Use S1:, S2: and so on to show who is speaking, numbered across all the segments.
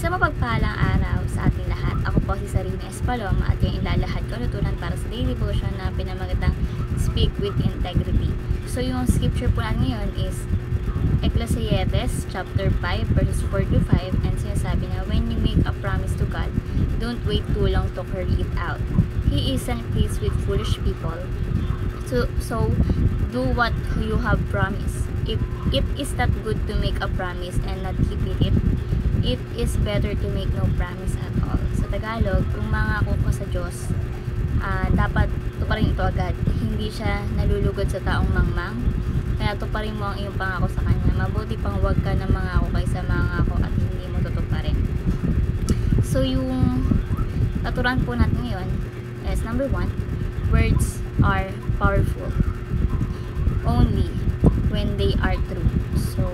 S1: Isang mapagpalang araw sa ating lahat. Ako po si Sarina Espaloma at yung ilalahad ko natutunan para sa daily devotion na pinamagatang Speak with Integrity. So yung scripture po natin ngayon is Ecclesiastes chapter 5 verses 4 to 5, and sinasabi na when you make a promise to God, don't wait too long to carry it out. He isn't pleased with foolish people. So do what you have promised. If it is not good to make a promise and not keep it is better to make no promise at all. Sa Tagalog, kung mangako ka sa Diyos, dapat tuparin ito agad. Hindi siya nalulugod sa taong mangmang, kaya tuparin mo ang iyong pangako sa Kanya. Mabuti pang huwag ka na mangako kaysa mangako at hindi mo tutuparin. So yung taturan po natin ngayon is number 1, words are powerful only when they are true. So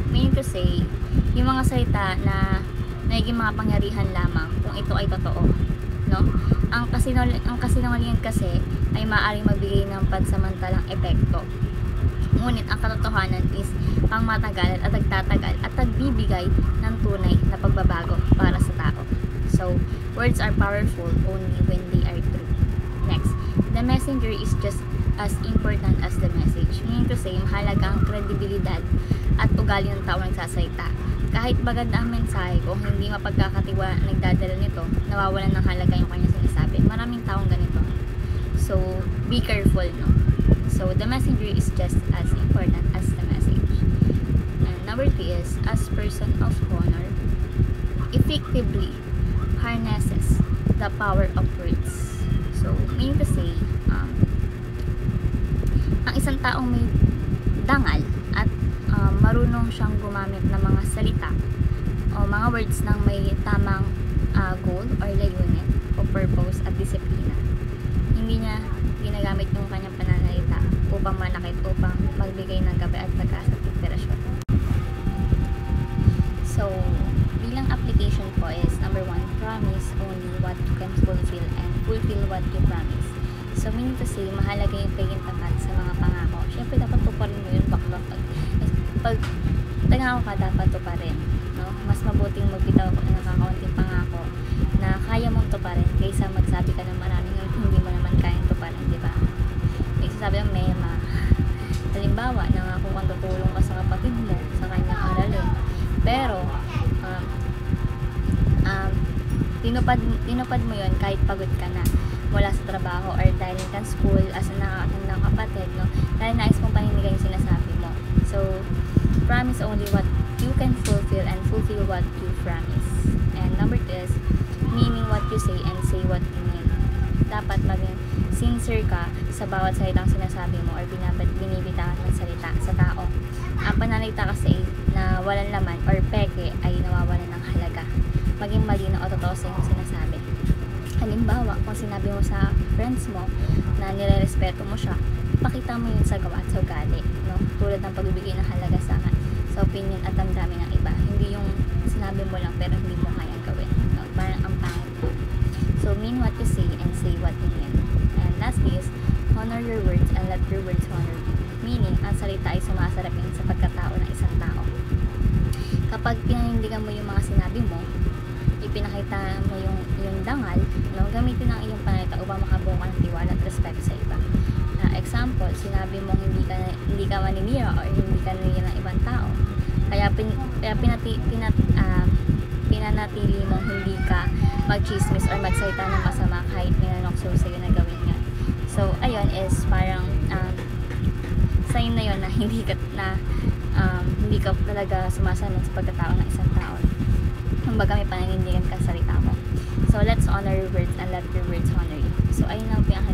S1: meaning to say, yung mga salita na naging mga pangyarihan lamang kung ito ay totoo, no? Ang kasinungalingan kasi ay maaaring magbigay ng pansamantalang epekto. Ngunit ang katotohanan is pangmatagalan at nagtatagal at nagbibigay ng tunay na pagbabago para sa tao. So, words are powerful only when they are true. Next, the messenger is just as important as the message. Meaning to say, mahalaga ang kredibilidad at ugali ng tao nagsasalita. Kahit maganda ang mensahe, kung hindi mapagkakatiwa nagdadala nito, nawawalan ng halaga yung kanyang sinasabi. Maraming taong ganito. So, be careful, no? So, the messenger is just as important as the message. And number 3 is, as person of honor, effectively harnesses the power of words. So, meaning to say, ang isang taong may dangal at marunong siyang gumamit ng mga salita o mga words ng may tamang goal or layunin o purpose at disiplina. Hindi niya ginagamit yung kanyang pananalita upang manakit, upang magbigay ng gabay at pag-asa at inspirasyon. So, bilang application po is number 1, promise only what you can fulfill and fulfill what you promise. So, meaning to say, mahalaga yung pagiging tapat sa mga pangako. Siyempre, dapat tuparin mo yun bakla. Pag nangako ka, dapat tuparin. No? Mas mabuting magbitaw ko ng kakaunting pangako na kaya mong tuparin kaysa magsabi ka ng maraming hindi mo naman kayang tuparin, di ba? May sasabi ng mema. Halimbawa, nangako kang tutulong ka sa kapatid mo sa kanyang aralin. Pero, tinupad mo yun kahit pagod ka na mula sa trabaho or dahil kan school as ng kapatid, no? Dahil nais mong panindigan yung sinasabi mo. So, promise only what you can fulfill and fulfill what you promise. And number 2 is, meaning what you say and say what you mean. Dapat maging sincere ka sa bawat salitang sinasabi mo or binibitawan ng salita sa tao. Ang pananalita kasi na walang laman or peke ay nawawalan ng halaga. Maging malinaw o totoo sa iyong sinasabi. Halimbawa, kung sinabi mo sa friends mo na nire-respeto mo siya, ipakita mo yun sa gawa at sa ugali, no? Tulad ng pagbibigay ng halaga sa opinion at damdamin ng iba. Hindi yung sinabi mo lang pero hindi mo kayang gawin, no? Parang ang pangit mo. So, mean what you say and say what you mean. And last is, honor your words and let your words honor you. Meaning, ang salita ay sumasarapin sa pagkatao ng isang tao. Kapag pinanindigan mo yung mga sinabi mo, ipinakita mo yung dangal, no? Gamitin ang iyong panalita upang makabuo ka ng tiwala at respeto sa iba. Example, sinabi mong hindi ka maninira or hindi ka nanira ng ibang tao. Kaya pinanatili mong hindi ka mag-chismis or magsalita ng masama kahit minanokso sa'yo na gawin yan. So, ayun is parang sign na yun na hindi ka talaga sumasanod sa pagkatao ng isang tao. Kumbaga may pananindigan ka sa salita mo. So, let's honor your words and let your words honor you. So, ayun lang po yung